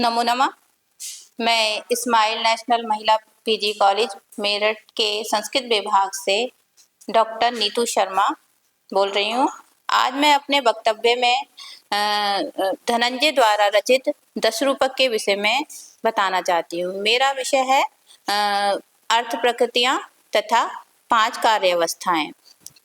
नमो नमः। मैं इस्माइल नेशनल महिला पीजी कॉलेज मेरठ के संस्कृत विभाग से डॉक्टर नीतू शर्मा बोल रही हूँ। आज मैं अपने वक्तव्य में धनंजय द्वारा रचित 10 रूपक के विषय में बताना चाहती हूँ। मेरा विषय है अर्थ प्रकृतियाँ तथा 5 कार्य अवस्थाएं।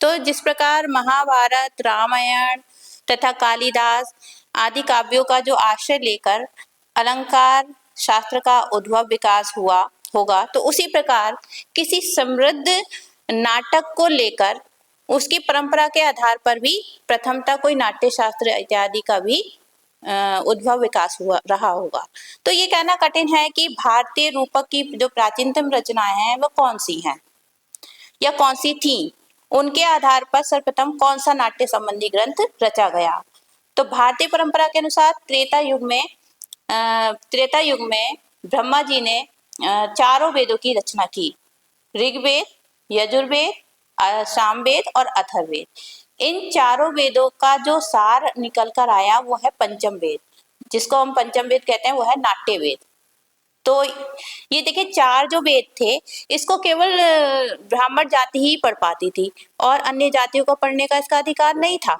तो जिस प्रकार महाभारत, रामायण तथा कालिदास आदि काव्यों का जो आश्रय लेकर अलंकार शास्त्र का उद्भव विकास हुआ होगा, तो उसी प्रकार किसी समृद्ध नाटक को लेकर उसकी परंपरा के आधार पर भी प्रथमतः कोई नाट्य शास्त्र इत्यादि का भी उद्भव विकास हुआ रहा होगा। तो ये कहना कठिन है कि भारतीय रूपक की जो प्राचीनतम रचनाएं हैं वो कौन सी हैं या कौन सी थी, उनके आधार पर सर्वप्रथम कौन सा नाट्य संबंधी ग्रंथ रचा गया। तो भारतीय परंपरा के अनुसार त्रेता युग में ब्रह्मा जी ने चारों वेदों की रचना की। ऋग्वेद, यजुर्वेद, सामवेद और अथर्ववेद। इन चारों वेदों का जो सार निकल कर आया वो है पंचम वेद, जिसको हम पंचम वेद कहते हैं, वो है नाट्य वेद। तो ये देखिए, 4 जो वेद थे इसको केवल ब्राह्मण जाति ही पढ़ पाती थी और अन्य जातियों को पढ़ने का इसका अधिकार नहीं था।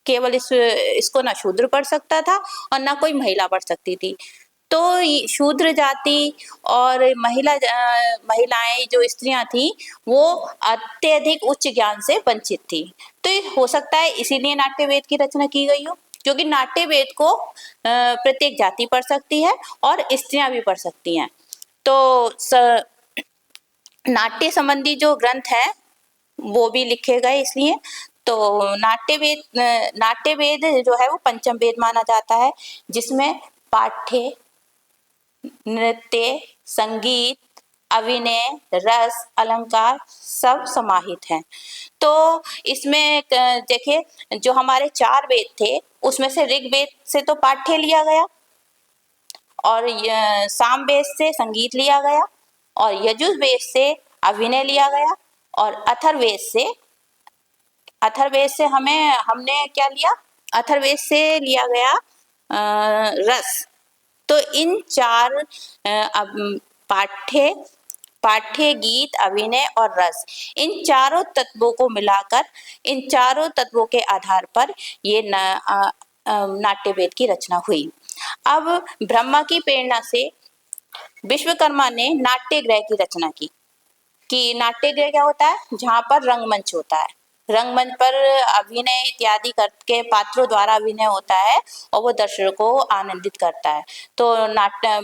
केवल इसको ना शूद्र पढ़ सकता था और ना कोई महिला पढ़ सकती थी। तो शूद्र जाति और महिलाएं जो स्त्रियां थी वो अत्यधिक उच्च ज्ञान से वंचित थी। तो हो सकता है इसीलिए नाट्य वेद की रचना की गई हो, क्योंकि नाट्य वेद को प्रत्येक जाति पढ़ सकती है और स्त्रियां भी पढ़ सकती हैं। तो नाट्य संबंधी जो ग्रंथ है वो भी लिखे गए इसलिए। तो नाट्य वेद जो है वो पंचम वेद माना जाता है, जिसमें पाठ्य, नृत्य, संगीत, अभिनय, रस, अलंकार सब समाहित हैं। तो इसमें देखिए, जो हमारे 4 वेद थे उसमें से ऋग्वेद से तो पाठ्य लिया गया और सामवेद से संगीत लिया गया और यजुर्वेद से अभिनय लिया गया और अथर्ववेद से हमने क्या लिया? अथर्ववेद से लिया गया रस। तो इन 4 पाठ्य, गीत, अभिनय और रस, इन चारों तत्वों को मिलाकर, इन चारों तत्वों के आधार पर ये नाट्य वेद की रचना हुई। अब ब्रह्मा की प्रेरणा से विश्वकर्मा ने नाट्यगृह की रचना की। कि नाट्यगृह क्या होता है? जहाँ पर रंगमंच होता है, रंगमंच पर अभिनय इत्यादि करके पात्रों द्वारा अभिनय होता है और वो दर्शकों को आनंदित करता है। तो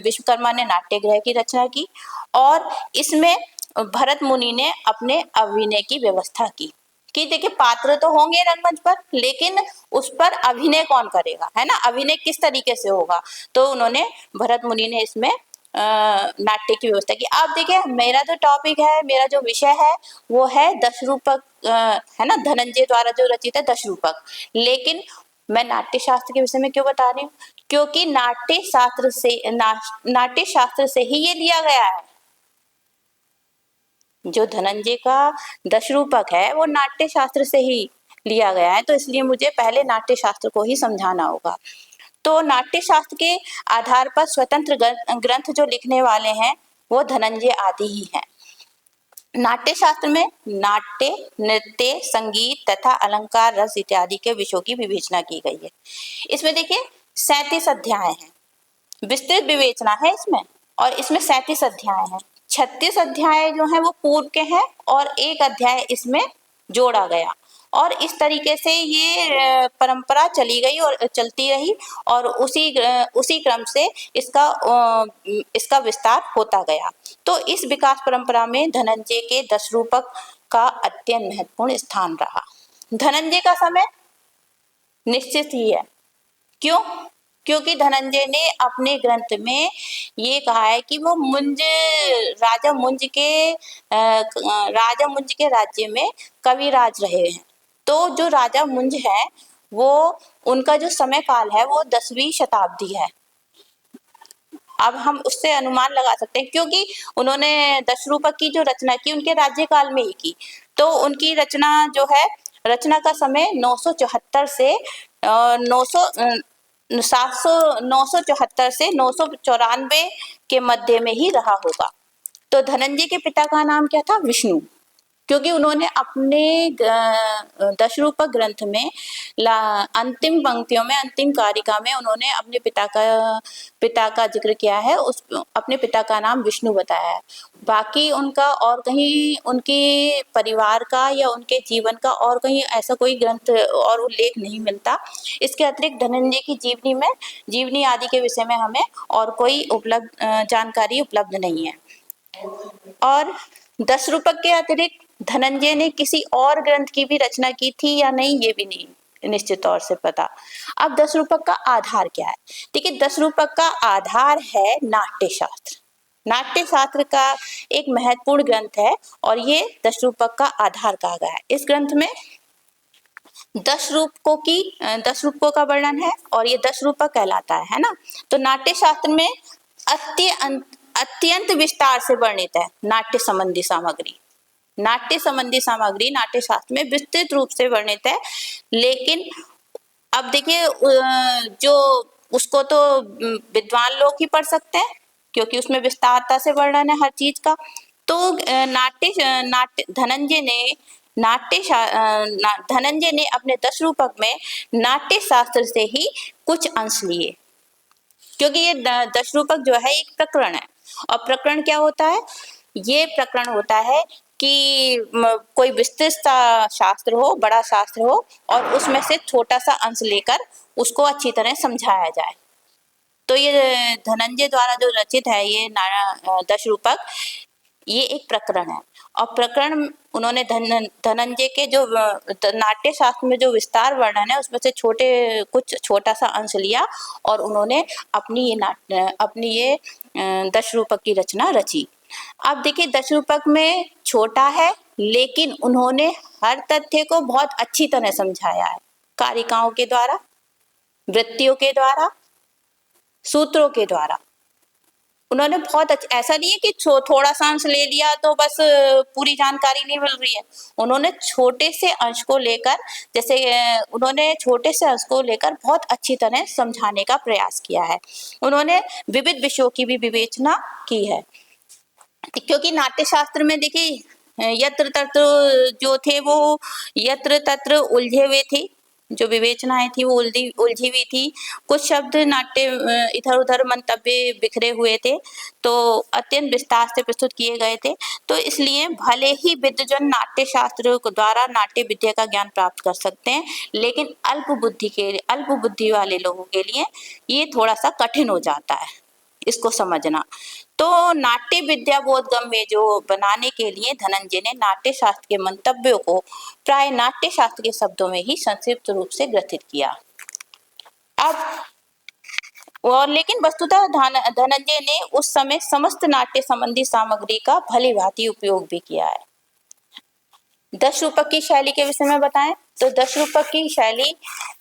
विश्वकर्मा ने नाट्यगृह की रचना की और इसमें भरत मुनि ने अपने अभिनय की व्यवस्था की। कि देखिए, पात्र तो होंगे रंगमंच पर, लेकिन उस पर अभिनय कौन करेगा, है ना? अभिनय किस तरीके से होगा? तो उन्होंने भरत मुनि ने इसमें नाट्य की व्यवस्था की। आप देखिए, मेरा जो टॉपिक है, मेरा जो विषय है वो है 10 रूपक, है ना, धनंजय द्वारा जो रचित है 10 रूपक। लेकिन मैं नाट्य शास्त्र के विषय में क्यों बता रही हूँ? क्योंकि नाट्य शास्त्र से ही ये लिया गया है। जो धनंजय का 10 रूपक है वो नाट्य शास्त्र से ही लिया गया है, तो इसलिए मुझे पहले नाट्य शास्त्र को ही समझाना होगा। तो नाट्य शास्त्र के आधार पर स्वतंत्र ग्रंथ जो लिखने वाले हैं वो धनंजय आदि ही हैं। नाट्य शास्त्र में नाट्य, नृत्य, संगीत तथा अलंकार, रस इत्यादि के विषयों की विवेचना की गई है। इसमें देखिए 37 अध्याय हैं, विस्तृत विवेचना है इसमें, और इसमें 37 अध्याय हैं। 36 अध्याय जो है वो पूर्व के हैं और 1 अध्याय इसमें जोड़ा गया, और इस तरीके से ये परंपरा चली गई और चलती रही, और उसी क्रम से इसका विस्तार होता गया। तो इस विकास परंपरा में धनंजय के 10 रूपक का अत्यंत महत्वपूर्ण स्थान रहा। धनंजय का समय निश्चित ही है। क्यों? क्योंकि धनंजय ने अपने ग्रंथ में ये कहा है कि वो राजा मुंज के राज्य में कविराज रहे हैं। तो जो राजा मुंज है वो, उनका जो समय काल है वो 10वीं शताब्दी है। अब हम उससे अनुमान लगा सकते हैं, क्योंकि उन्होंने 10 रूपक की जो रचना की उनके राज्यकाल में ही की। तो उनकी रचना जो है, रचना का समय 974 से 900 974 से 994 के मध्य में ही रहा होगा। तो धनंजय के पिता का नाम क्या था? विष्णु, क्योंकि उन्होंने अपने दशरूपक ग्रंथ में अंतिम पंक्तियों में, अंतिम कारिका में उन्होंने अपने पिता का जिक्र किया है, उस अपने पिता का नाम विष्णु बताया है। बाकी उनका और कहीं उनके परिवार का या उनके जीवन का और कहीं ऐसा कोई ग्रंथ और उल्लेख नहीं मिलता। इसके अतिरिक्त धनंजय की जीवनी आदि के विषय में हमें और कोई जानकारी उपलब्ध नहीं है। और दशरूपक के अतिरिक्त धनंजय ने किसी और ग्रंथ की भी रचना की थी या नहीं, ये भी नहीं निश्चित तौर से पता। अब दशरूपक का आधार क्या है? देखिए, दशरूपक का आधार है नाट्य शास्त्र। नाट्य शास्त्र का एक महत्वपूर्ण ग्रंथ है और ये दशरूपक का आधार कहा गया है। इस ग्रंथ में 10 रूपकों का वर्णन है और ये 10 रूपक कहलाता है ना। तो नाट्य शास्त्र में अत्यंत विस्तार से वर्णित है नाट्य संबंधी सामग्री। नाट्य संबंधी सामग्री नाट्य शास्त्र में विस्तृत रूप से वर्णित है। लेकिन अब देखिए, जो उसको तो विद्वान लोग ही पढ़ सकते हैं क्योंकि उसमें विस्तारता से वर्णन है हर चीज का। तो धनंजय ने अपने 10 रूपक में नाट्य शास्त्र से ही कुछ अंश लिए, क्योंकि ये 10 रूपक जो है एक प्रकरण है। और प्रकरण क्या होता है? ये प्रकरण होता है कि कोई विस्तृत शास्त्र हो, बड़ा शास्त्र हो और उसमें से छोटा सा अंश लेकर उसको अच्छी तरह समझाया जाए। तो ये धनंजय द्वारा जो रचित है ये 10 रूपक, ये एक प्रकरण है। और प्रकरण उन्होंने धनंजय के जो नाट्य शास्त्र में जो विस्तार वर्णन है उसमें से कुछ छोटा सा अंश लिया और उन्होंने अपनी ये 10 रूपक की रचना रची। अब देखिए, 10 रूपक में छोटा है लेकिन उन्होंने हर तथ्य को बहुत अच्छी तरह समझाया है, कारिकाओं के द्वारा, वृत्तियों के द्वारा, सूत्रों के द्वारा। उन्होंने बहुत ऐसा नहीं है कि थोड़ा सा अंश ले लिया तो बस पूरी जानकारी नहीं मिल रही है। उन्होंने छोटे से अंश को लेकर बहुत अच्छी तरह समझाने का प्रयास किया है। उन्होंने विविध विषयों की भी विवेचना की है, क्योंकि नाट्य शास्त्र में देखिए यत्र तत्र जो थे वो यत्र तत्र उलझे हुए थे, जो विवेचनाएं थी वो उलझी हुई थी। कुछ शब्द नाट्य इधर उधर मंतव्य बिखरे हुए थे, तो अत्यंत विस्तार से प्रस्तुत किए गए थे। तो इसलिए भले ही विद्वजन नाट्य शास्त्र द्वारा नाट्य विद्या का ज्ञान प्राप्त कर सकते हैं, लेकिन अल्प बुद्धि वाले लोगों के लिए ये थोड़ा सा कठिन हो जाता है इसको समझना। तो नाट्य विद्या बोधगम्य जो बनाने के लिए धनंजय ने नाट्य शास्त्र के मंतव्यों को प्राय नाट्य शास्त्र के शब्दों में ही संक्षिप्त रूप से ग्रथित किया। लेकिन वस्तुतः धनंजय ने उस समय समस्त नाट्य संबंधी सामग्री का भली भांति उपयोग भी किया है। 10 रूपक की शैली के विषय में बताएं तो 10 रूपक की शैली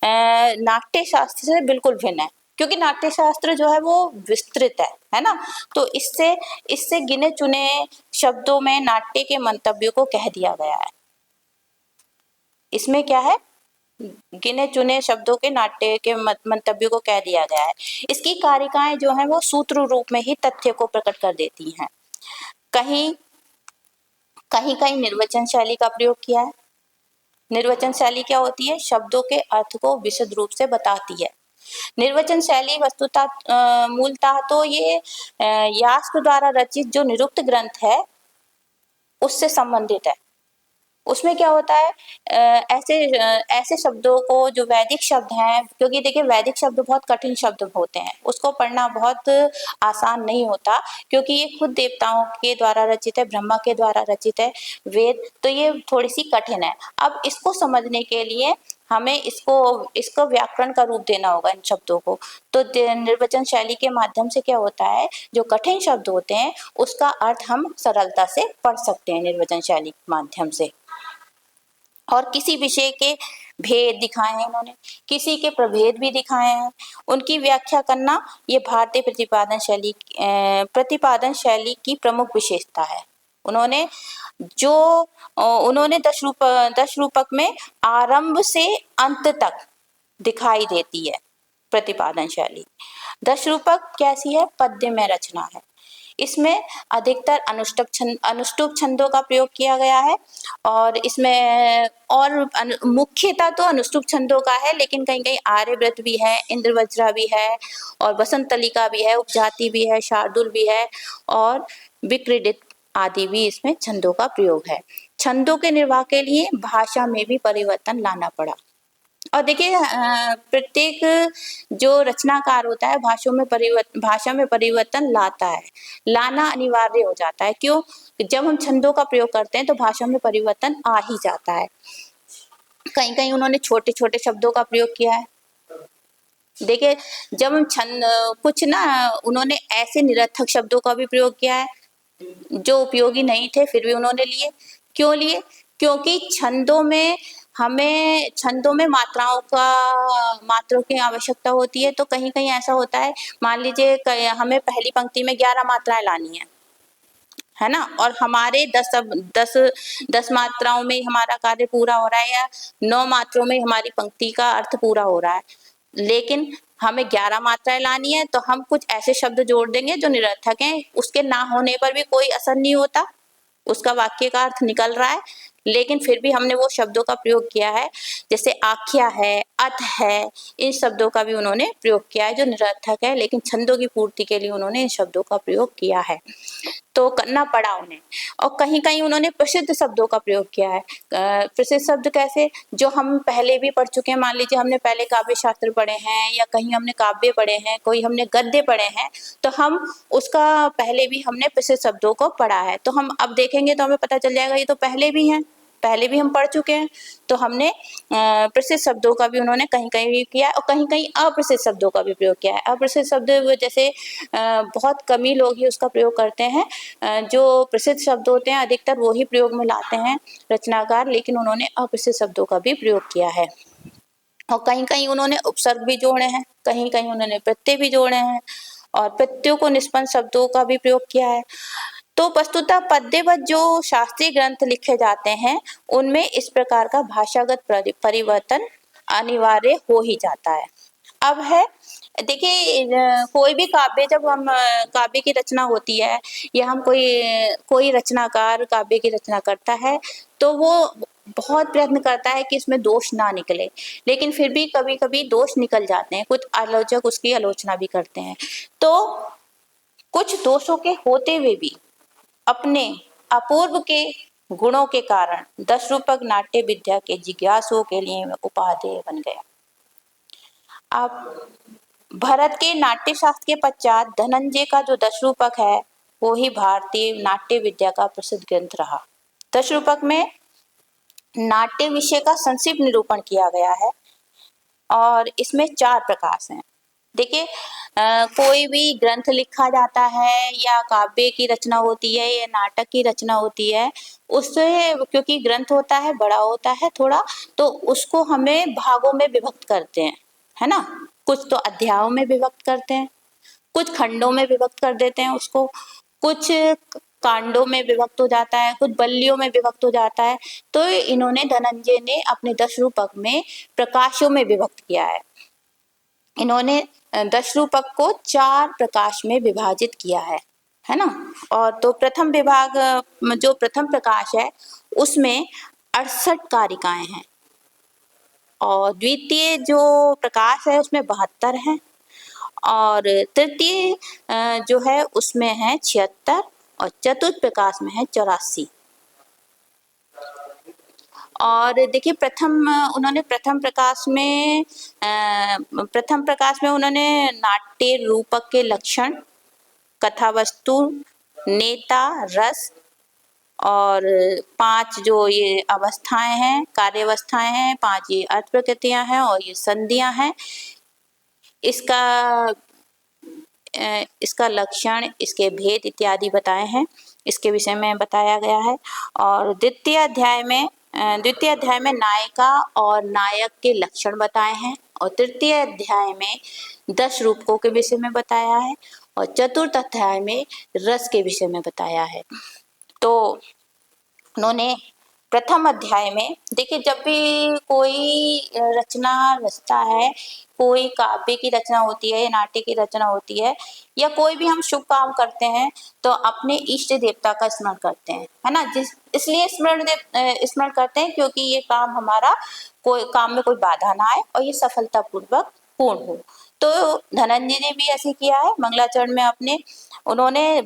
नाट्य शास्त्र से बिल्कुल भिन्न है, क्योंकि नाट्य शास्त्र जो है वो विस्तृत है ना। तो इससे गिने चुने शब्दों में नाट्य के मंतव्यों को कह दिया गया है। इसमें क्या है? गिने चुने शब्दों के नाट्य के मंतव्यों को कह दिया गया है। इसकी कारिकाएं जो है वो सूत्र रूप में ही तथ्य को प्रकट कर देती हैं। कहीं कहीं निर्वचन शैली का प्रयोग किया है। निर्वचन शैली क्या होती है? शब्दों के अर्थ को विशद रूप से बताती है। निर्वचन शैली वस्तुतः मूलतः तो ये यास्क द्वारा रचित जो निरुक्त ग्रंथ है उससे संबंधित है। उसमें क्या होता है, ऐसे शब्दों को जो वैदिक शब्द हैं, क्योंकि देखिए वैदिक शब्द बहुत कठिन शब्द होते हैं, उसको पढ़ना बहुत आसान नहीं होता, क्योंकि ये खुद देवताओं के द्वारा रचित है, ब्रह्मा के द्वारा रचित है वेद, तो ये थोड़ी सी कठिन है। अब इसको समझने के लिए हमें इसको व्याकरण का रूप देना होगा इन शब्दों को। तो निर्वचन शैली के माध्यम से क्या होता है, जो कठिन शब्द होते हैं उसका अर्थ हम सरलता से पढ़ सकते हैं निर्वचन शैली के माध्यम से। और किसी विषय के भेद दिखाए हैं इन्होंने, किसी के प्रभेद भी दिखाए हैं, उनकी व्याख्या करना ये भारतीय प्रतिपादन शैली की प्रमुख विशेषता है। उन्होंने 10 रूपक में आरंभ से अंत तक दिखाई देती है प्रतिपादन शैली। दश रूपक कैसी है? पद्यमय रचना है। इसमें अधिकतर अनुष्टुप छंदों का प्रयोग किया गया है और इसमें और मुख्यतः तो अनुष्टुप छंदों का है, लेकिन कहीं कहीं आर्यव्रत भी है, इंद्रवज्रा भी है और वसंतलिका भी है, उपजाति भी है, शार्दुल भी है और विक्रीडित आदि भी इसमें छंदों का प्रयोग है। छंदों के निर्वाह के लिए भाषा में भी परिवर्तन लाना पड़ा। और देखिए प्रत्येक जो रचनाकार होता है भाषा में परिवर्तन लाता है, लाना अनिवार्य हो जाता है। क्यों? जब हम छंदों का प्रयोग करते हैं तो भाषा में परिवर्तन आ ही जाता है। कहीं कहीं उन्होंने छोटे छोटे शब्दों का प्रयोग किया है। देखिए जब हम कुछ ना उन्होंने ऐसे निरर्थक शब्दों का भी प्रयोग किया है जो उपयोगी नहीं थे, फिर भी उन्होंने लिए। क्यों लिए? क्योंकि छंदों में मात्रों की आवश्यकता होती है। तो कहीं कहीं ऐसा होता है, मान लीजिए हमें पहली पंक्ति में 11 मात्राएं लानी है ना, और हमारे 10 मात्राओं में हमारा कार्य पूरा हो रहा है या 9 मात्रों में हमारी पंक्ति का अर्थ पूरा हो रहा है, लेकिन हमें 11 मात्राएं लानी है तो हम कुछ ऐसे शब्द जोड़ देंगे जो निरर्थक हैं। उसके ना होने पर भी कोई असर नहीं होता, उसका वाक्य का अर्थ निकल रहा है, लेकिन फिर भी हमने वो शब्दों का प्रयोग किया है। जैसे आख्या है, अथ है, इन शब्दों का भी उन्होंने प्रयोग किया है जो निरर्थक है, लेकिन छंदों की पूर्ति के लिए उन्होंने इन शब्दों का प्रयोग किया है, तो करना पड़ा उन्हें। और कहीं कहीं उन्होंने प्रसिद्ध शब्दों का प्रयोग किया है। प्रसिद्ध शब्द कैसे? जो हम पहले भी पढ़ चुके हैं। मान लीजिए हमने पहले काव्य शास्त्र पढ़े हैं या कहीं हमने काव्य पढ़े हैं, कोई हमने गद्य पढ़े हैं, तो हम उसका पहले भी हमने प्रसिद्ध शब्दों को पढ़ा है, तो हम अब देखेंगे तो हमें पता चल जाएगा ये तो पहले भी हैं, पहले भी हम पढ़ चुके हैं। तो हमने प्रसिद्ध शब्दों का भी उन्होंने कहीं कहीं भी किया है और कहीं कहीं अप्रसिद्ध शब्दों का भी प्रयोग किया है। अप्रसिद्ध शब्द जैसे बहुत कम ही लोग ही उसका प्रयोग करते हैं। जो प्रसिद्ध शब्द होते हैं अधिकतर वो ही प्रयोग में लाते हैं रचनाकार, लेकिन उन्होंने अप्रसिद्ध शब्दों का भी प्रयोग किया है। और कहीं कहीं उन्होंने उपसर्ग भी जोड़े हैं, कहीं कहीं उन्होंने प्रत्यय भी जोड़े हैं और प्रत्ययों को निष्पन्न शब्दों का भी प्रयोग किया है। तो वस्तुतः पद्यवत जो शास्त्रीय ग्रंथ लिखे जाते हैं उनमें इस प्रकार का भाषागत परिवर्तन अनिवार्य हो ही जाता है। अब है देखिए कोई भी काव्य, जब हम काव्य की रचना होती है या हम कोई रचनाकार काव्य की रचना करता है तो वो बहुत प्रयत्न करता है कि इसमें दोष ना निकले, लेकिन फिर भी कभी कभी दोष निकल जाते हैं। कुछ आलोचक उसकी आलोचना भी करते हैं। तो कुछ दोषों के होते हुए भी अपने अपूर्व के गुणों के कारण दश रूपक नाट्य विद्या के जिज्ञासुओं के लिए उपादेय बन गया। अब भरत के नाट्य शास्त्र के पश्चात धनंजय का जो दश रूपक है वो ही भारतीय नाट्य विद्या का प्रसिद्ध ग्रंथ रहा। दश रूपक में नाट्य विषय का संक्षिप्त निरूपण किया गया है और इसमें 4 प्रकाश हैं। देखिए कोई भी ग्रंथ लिखा जाता है या काव्य की रचना होती है या नाटक की रचना होती है, उससे क्योंकि ग्रंथ होता है बड़ा होता है थोड़ा, तो उसको हमें भागों में विभक्त करते हैं, है ना। कुछ तो अध्यायों में विभक्त करते हैं, कुछ खंडों में विभक्त कर देते हैं उसको, कुछ कांडों में विभक्त हो जाता है, कुछ बल्लियों में विभक्त हो जाता है। तो इन्होंने धनंजय ने अपने 10 रूपक में प्रकाशों में विभक्त किया है। इन्होंने 10 रूपक को 4 प्रकाश में विभाजित किया है ना। और तो प्रथम विभाग जो प्रथम प्रकाश है उसमें 68 कारिकाएं हैं और द्वितीय जो प्रकाश है उसमें 72 हैं और तृतीय जो है उसमें है 76 और चतुर्थ प्रकाश में है 84। और देखिए उन्होंने प्रथम प्रकाश में उन्होंने नाट्य रूपक के लक्षण, कथा वस्तु, नेता, रस और 5 जो ये अवस्थाएं हैं, कार्यावस्थाएं हैं, 5 ये अर्थ प्रकृतियां हैं और ये संधियां हैं, इसका लक्षण, इसके भेद इत्यादि बताए हैं, इसके विषय में बताया गया है। और द्वितीय अध्याय में नायिका और नायक के लक्षण बताए हैं और तृतीय अध्याय में 10 रूपकों के विषय में बताया है और चतुर्थ अध्याय में रस के विषय में बताया है। तो उन्होंने प्रथम अध्याय में देखिए, जब भी कोई रचना रचता है, कोई काव्य की रचना होती है या नाट्य की रचना होती है, या कोई भी हम शुभ काम करते हैं, तो अपने इष्ट देवता का स्मरण करते हैं, है ना। इसलिए स्मरण करते हैं क्योंकि ये काम हमारा, कोई काम में कोई बाधा ना आए और ये सफलता पूर्वक पूर्ण हो। तो धनंजय ने भी ऐसे किया है मंगलाचरण में अपने, उन्होंने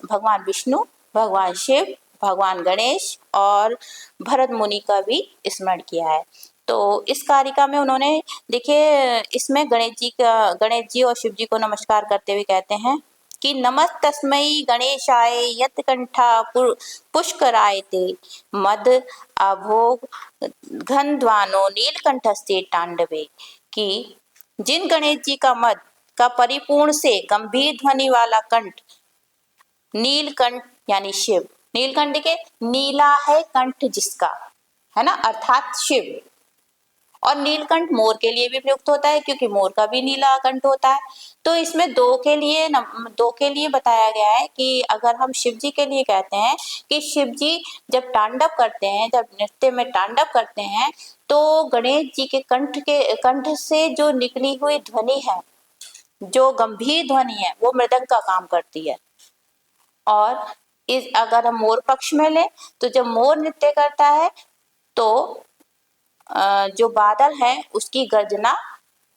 भगवान विष्णु, भगवान शिव, भगवान गणेश और भरत मुनि का भी स्मरण किया है। तो इस कारिका में उन्होंने, देखिए इसमें गणेश जी और शिव जी को नमस्कार करते हुए कहते हैं कि नमस्तस्मै गणेशाय यत कंठा पुष्कराय ते मद अभोग घनध्वानो नीलकंठस्ते तांडवे, कि जिन गणेश जी का मद का परिपूर्ण से गंभीर ध्वनि वाला कंठ, नीलकंठ यानी शिव, नीलकंठ के नीला है कंठ जिसका, है ना, अर्थात शिव। और नीलकंठ मोर के लिए भी प्रयुक्त होता है क्योंकि मोर का भी नीला कंठ होता है। तो इसमें दो के लिए बताया गया है कि अगर हम शिव जी के लिए कहते हैं कि शिव जी जब तांडव करते हैं, जब नृत्य में तांडव करते हैं, तो गणेश जी के कंठ से जो निकली हुई ध्वनि है, जो गंभीर ध्वनि है, वो मृदंग का काम करती है। और अगर हम मोर पक्ष में लें, तो जब मोर नृत्य करता है तो जो बादल है उसकी गर्जना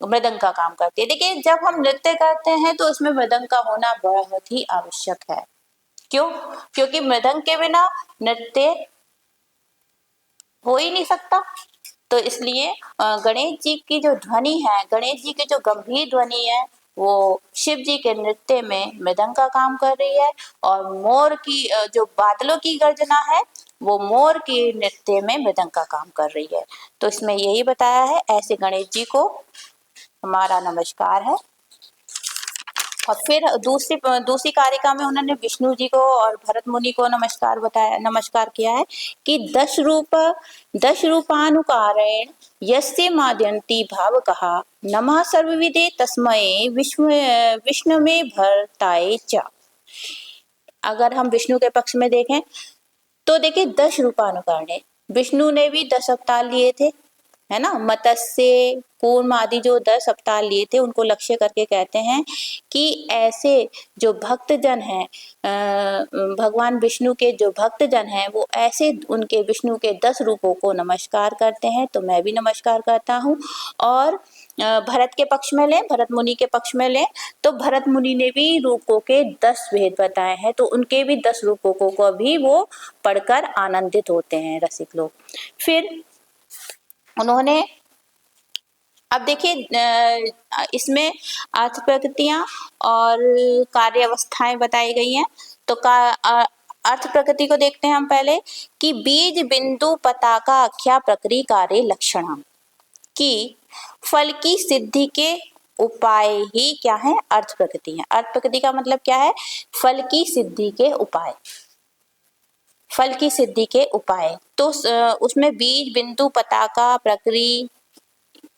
मृदंग का काम करती है। देखिए, जब हम नृत्य करते हैं तो उसमें मृदंग का होना बहुत ही आवश्यक है। क्यों? क्योंकि मृदंग के बिना नृत्य हो ही नहीं सकता। तो इसलिए गणेश जी की जो ध्वनि है, गणेश जी की जो गंभीर ध्वनि है, वो शिव जी के नृत्य में मृदंग का काम कर रही है। और मोर की जो बादलों की गर्जना है, वो मोर के नृत्य में मृदंग का काम कर रही है। तो इसमें यही बताया है, ऐसे गणेश जी को हमारा नमस्कार है। और फिर दूसरी कारिका में उन्होंने विष्णु जी को और भरत मुनि को नमस्कार किया है कि दश रूपानुकारेण यस्य मादयन्ति भावकः नमः सर्वविदे तस्मै विष्णवे भरताय च। अगर हम विष्णु के पक्ष में देखें तो देखिए 10 रूपानुकारण, विष्णु ने भी 10 अवतार लिए थे, है ना। मत्स्य कूर्म आदि जो 10 अवतार लिए थे, उनको लक्ष्य करके कहते हैं कि ऐसे जो भक्तजन हैं, भगवान विष्णु के जो भक्तजन हैं, वो ऐसे उनके विष्णु के 10 रूपों को नमस्कार करते हैं। तो मैं भी नमस्कार करता हूँ। और भरत के पक्ष में लें, भरत मुनि के पक्ष में लें, तो भरत मुनि ने भी रूपों के 10 भेद बताए हैं, तो उनके भी 10 रूपों को भी वो पढ़कर आनंदित होते हैं रसिक लोग। फिर उन्होंने, अब देखिए इसमें अर्थ प्रकृतियां और कार्य अवस्थाएं बताई गई हैं। तो अर्थ प्रकृति को देखते हैं हम पहले कि बीज बिंदु पताका आख्या प्रकृति कार्य लक्षण, कि फल की सिद्धि के उपाय ही क्या है, अर्थ प्रकृति है। अर्थ प्रकृति का मतलब क्या है, फल की सिद्धि के उपाय, फल की सिद्धि के उपाय। तो उसमें बीज बिंदु पताका प्रकृति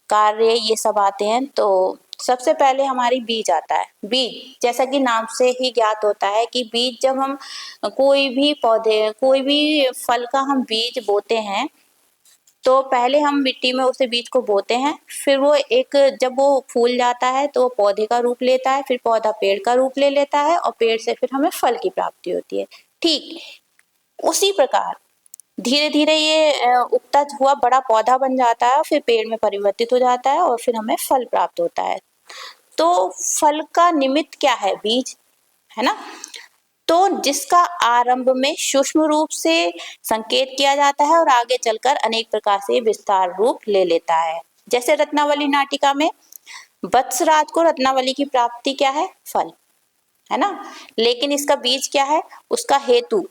कार्य ये सब आते हैं। तो सबसे पहले हमारी बीज आता है। बीज जैसा कि नाम से ही ज्ञात होता है कि बीज, जब हम कोई भी पौधे, कोई भी फल का हम बीज बोते हैं, तो पहले हम मिट्टी में उसे बीज को बोते हैं, फिर वो जब वो फूल जाता है तो वो पौधे का रूप लेता है, फिर पौधा पेड़ का रूप ले लेता है, और पेड़ से फिर हमें फल की प्राप्ति होती है। ठीक उसी प्रकार धीरे धीरे ये उगता हुआ बड़ा पौधा बन जाता है, फिर पेड़ में परिवर्तित हो जाता है, और फिर हमें फल प्राप्त होता है। तो फल का निमित्त क्या है, बीज, है ना। तो जिसका आरंभ में सूक्ष्म रूप से संकेत किया जाता है और आगे चलकर अनेक प्रकार से विस्तार रूप ले लेता है। जैसे रत्नावली नाटिका में वत्सराज को रत्नावली की प्राप्ति क्या है, फल, है ना। लेकिन इसका बीज क्या है, उसका हेतु,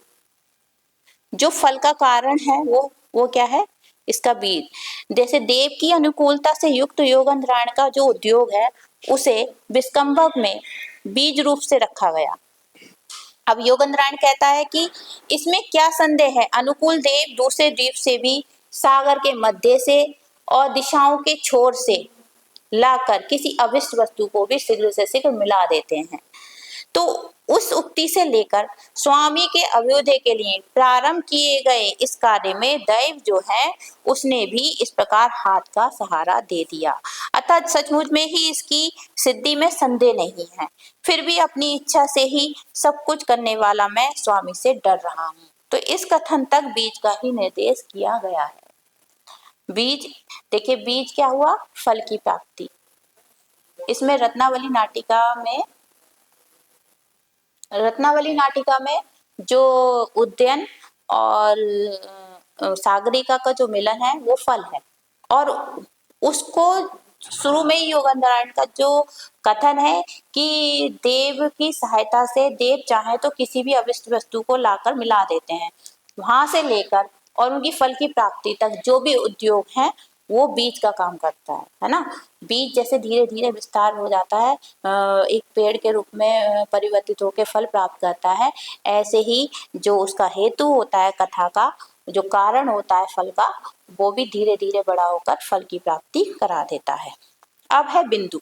जो फल का कारण है, वो क्या है, इसका बीज। जैसे देव की अनुकूलता से युक्त योगंधरायण का जो उद्योग है, उसे विस्कंभक में बीज रूप से रखा गया। अब योगंधरायण कहता है कि इसमें क्या संदेह है, अनुकूल देव दूसरे द्वीप से भी, सागर के मध्य से और दिशाओं के छोर से लाकर किसी अविष्ट वस्तु को भी शीघ्र से शीघ्र मिला देते हैं। तो उस उक्ति से लेकर स्वामी के अभ्युदय के लिए प्रारंभ किए गए इस कार्य में दैव जो है उसने भी इस प्रकार हाथ का सहारा दे दिया। अतः सचमुच में ही इसकी सिद्धि में संदेह नहीं है। फिर भी अपनी इच्छा से ही सब कुछ करने वाला मैं स्वामी से डर रहा हूँ। तो इस कथन तक बीज का ही निर्देश किया गया है। बीज, देखिए बीज क्या हुआ, फल की प्राप्ति। इसमें रत्नावली नाटिका में जो उद्यन और सागरिका का जो मिलन है वो फल है, और उसको शुरू में ही योगेंद्रायण का जो कथन है कि देव की सहायता से देव चाहे तो किसी भी अविष्ट वस्तु को लाकर मिला देते हैं, वहां से लेकर और उनकी फल की प्राप्ति तक जो भी उद्योग है वो बीज का काम करता है ना। बीज जैसे धीरे धीरे विस्तार हो जाता है, एक पेड़ के रूप में परिवर्तित होकर फल प्राप्त करता है, ऐसे ही जो उसका हेतु होता है कथा का, जो कारण होता है फल का, वो भी धीरे धीरे बड़ा होकर फल की प्राप्ति करा देता है। अब है बिंदु।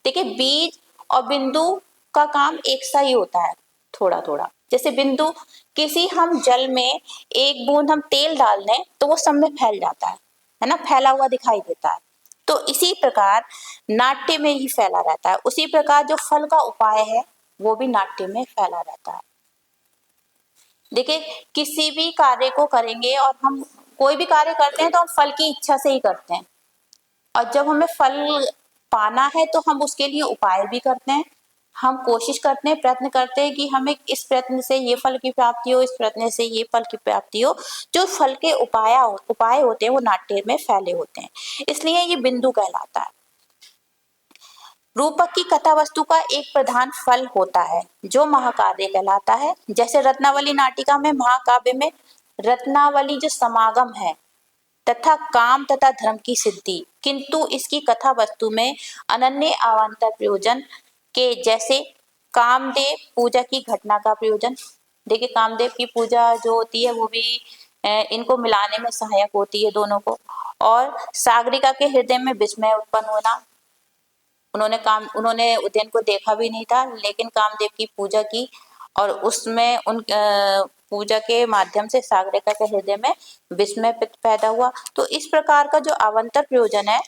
देखिए बीज और बिंदु का काम एक सा ही होता है, थोड़ा थोड़ा। जैसे बिंदु, किसी हम जल में एक बूंद हम तेल डाल दें तो वो सब में फैल जाता है ना, फैला हुआ दिखाई देता है। तो इसी प्रकार नाट्य में ही फैला रहता है। उसी प्रकार जो फल का उपाय है वो भी नाट्य में फैला रहता है। देखिए किसी भी कार्य को करेंगे, और हम कोई भी कार्य करते हैं तो हम फल की इच्छा से ही करते हैं, और जब हमें फल पाना है तो हम उसके लिए उपाय भी करते हैं। हम कोशिश करते हैं, प्रयत्न करते हैं कि हमें इस प्रयत्न से ये फल की प्राप्ति हो, इस प्रयत्न से ये फल की प्राप्ति हो। जो फल के उपाय होते हैं वो नाट्य में फैले होते हैं, इसलिए ये बिंदु कहलाता है। रूपक की कथा वस्तु का एक प्रधान फल होता है जो महाकाव्य कहलाता है। जैसे रत्नावली नाटिका में, महाकाव्य में रत्नावली जो समागम है तथा काम तथा धर्म की सिद्धि, किंतु इसकी कथा वस्तु में अनन्य अवान्तर प्रयोजन के, जैसे कामदेव पूजा की घटना का प्रयोजन। देखिए कामदेव की पूजा जो होती है वो भी इनको मिलाने में सहायक होती है दोनों को। और सागरिका के हृदय में विस्मय उत्पन्न होना, उन्होंने उदयन को देखा भी नहीं था, लेकिन कामदेव की पूजा की, और उसमें उन पूजा के माध्यम से सागरिका के हृदय में विस्मय पैदा हुआ। तो इस प्रकार का जो अवान्तर प्रयोजन है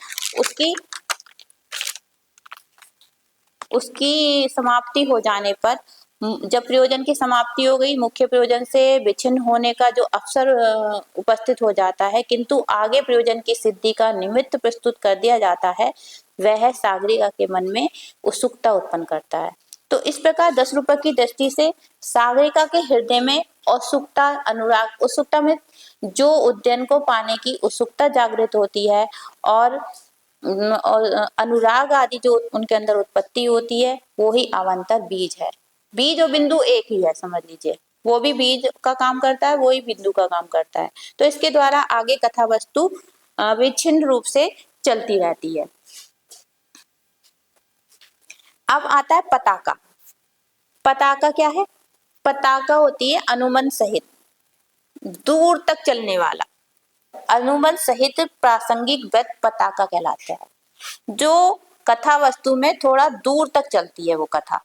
उसकी समाप्ति हो जाने पर, जब प्रयोजन की समाप्ति हो गई, मुख्य प्रयोजन से विच्छिन्न होने का जो अवसर उपस्थित हो जाता है, किंतु आगे प्रयोजन की सिद्धि का निमित्त प्रस्तुत कर दिया जाता है, वह सागरिका के मन में उत्सुकता उत्पन्न करता है। तो इस प्रकार 10 रूपक की दृष्टि से सागरिका के हृदय में उत्सुकता, अनुराग, उत्सुकता में जो उद्यन को पाने की उत्सुकता जागृत होती है, और अनुराग आदि जो उनके अंदर उत्पत्ति होती है, वो ही अवान्तर बीज है। बीज और बिंदु एक ही है, समझ लीजिए। वो भी बीज का काम करता है, वो ही बिंदु का काम करता है। तो इसके द्वारा आगे कथा वस्तु विच्छिन्न रूप से चलती रहती है। अब आता है पताका। पताका क्या है? पताका होती है अनुमान सहित दूर तक चलने वाला, अनुमान सहित प्रासंगिक वृत्त पताका कहलाता है। जो कथा वस्तु में थोड़ा दूर तक चलती है वो कथा।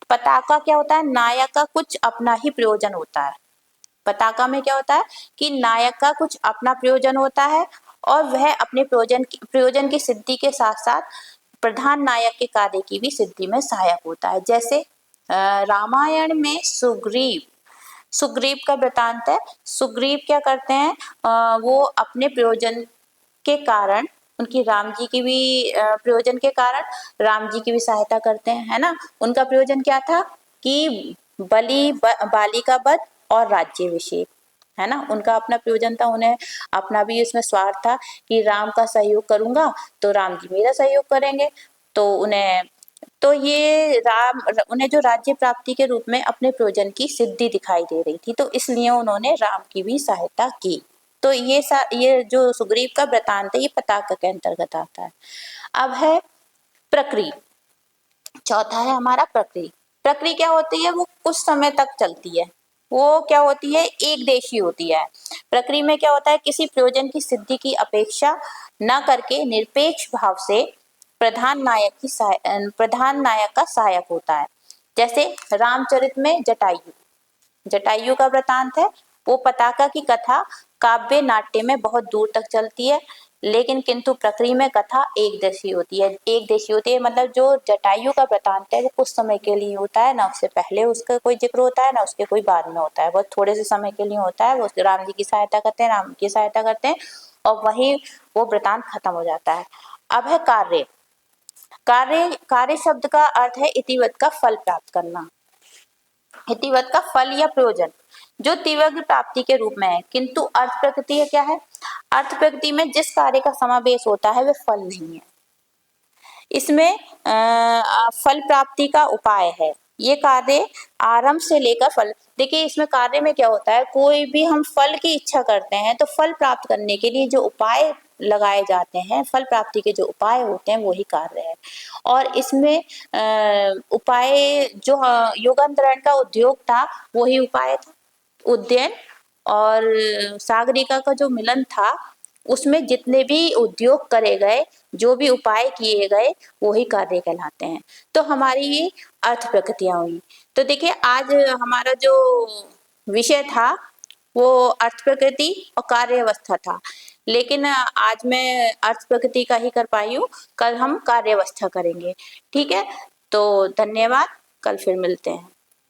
पताका क्या होता है? नायक का कुछ अपना ही प्रयोजन होता है। पताका में क्या होता है कि नायक का कुछ अपना प्रयोजन होता है, और वह अपने प्रयोजन की सिद्धि के साथ साथ प्रधान नायक के कार्य की भी सिद्धि में सहायक होता है। जैसे रामायण में सुग्रीव का वृतांत है। सुग्रीव क्या करते हैं, वो अपने प्रयोजन के कारण, उनकी राम जी की भी प्रयोजन के कारण राम जी की भी सहायता करते हैं, है ना। उनका प्रयोजन क्या था कि बाली का वध और राज्याभिषेक, है ना। उनका अपना प्रयोजन था, उन्हें अपना भी इसमें स्वार्थ था कि राम का सहयोग करूंगा तो राम जी मेरा सहयोग करेंगे, तो उन्हें जो राज्य प्राप्ति के रूप में अपने प्रयोजन की सिद्धि दिखाई दे रही थी, तो इसलिए उन्होंने राम की भी सहायता की। तो ये जो सुग्रीव का वृतांत है, ये पताका के अंतर्गत आता है। अब है प्रक्रिया। चौथा है हमारा प्रक्रिया। प्रक्रिया क्या होती है? वो कुछ समय तक चलती है। वो क्या होती है? एक देशी होती है। प्रक्रिया में क्या होता है? किसी प्रयोजन की सिद्धि की अपेक्षा न करके निरपेक्ष भाव से प्रधान नायक का सहायक होता है। जैसे रामचरित में जटायु का वृतांत है। वो पताका की कथा काव्य नाट्य में बहुत दूर तक चलती है, लेकिन किंतु प्रकृति में कथा एक देशी होती है। एक देशी होती है मतलब जो जटायु का वृतांत है वो कुछ समय के लिए होता है, ना उससे पहले उसका कोई जिक्र होता है, ना उसके कोई बाद में होता है, बहुत थोड़े से समय के लिए होता है। वो राम जी की सहायता करते हैं, राम की सहायता करते हैं और वहीं वो वृतांत खत्म हो जाता है। अब है कार्य। कार्य शब्द का अर्थ है इतिवत का फल प्राप्त करना, इतिवत का फल या प्रयोजन जो तीव्र प्राप्ति के रूप में है। किंतु अर्थ प्रकृति है क्या है? अर्थ प्रकृति में जिस कार्य का समावेश होता है वह फल नहीं है, इसमें फल प्राप्ति का उपाय है। ये कार्य आरंभ से लेकर फल, देखिए इसमें कार्य में क्या होता है, कोई भी हम फल की इच्छा करते हैं तो फल प्राप्त करने के लिए जो उपाय लगाए जाते हैं, फल प्राप्ति के जो उपाय होते हैं वही कार्य है। और इसमें उपाय जो युगांतरण का उद्योग था वही उपाय था। उद्यन और सागरिका का जो मिलन था उसमें जितने भी उद्योग करे गए, जो भी उपाय किए गए वही कार्य कहलाते हैं। तो हमारी ये अर्थ प्रकृतियां हुई। तो देखिए आज हमारा जो विषय था वो अर्थ प्रकृति और कार्य अवस्था था, लेकिन आज मैं अर्थ प्रकृति का ही कर पाई हूँ, कल हम कार्य अवस्था करेंगे। ठीक है, तो धन्यवाद, कल फिर मिलते हैं।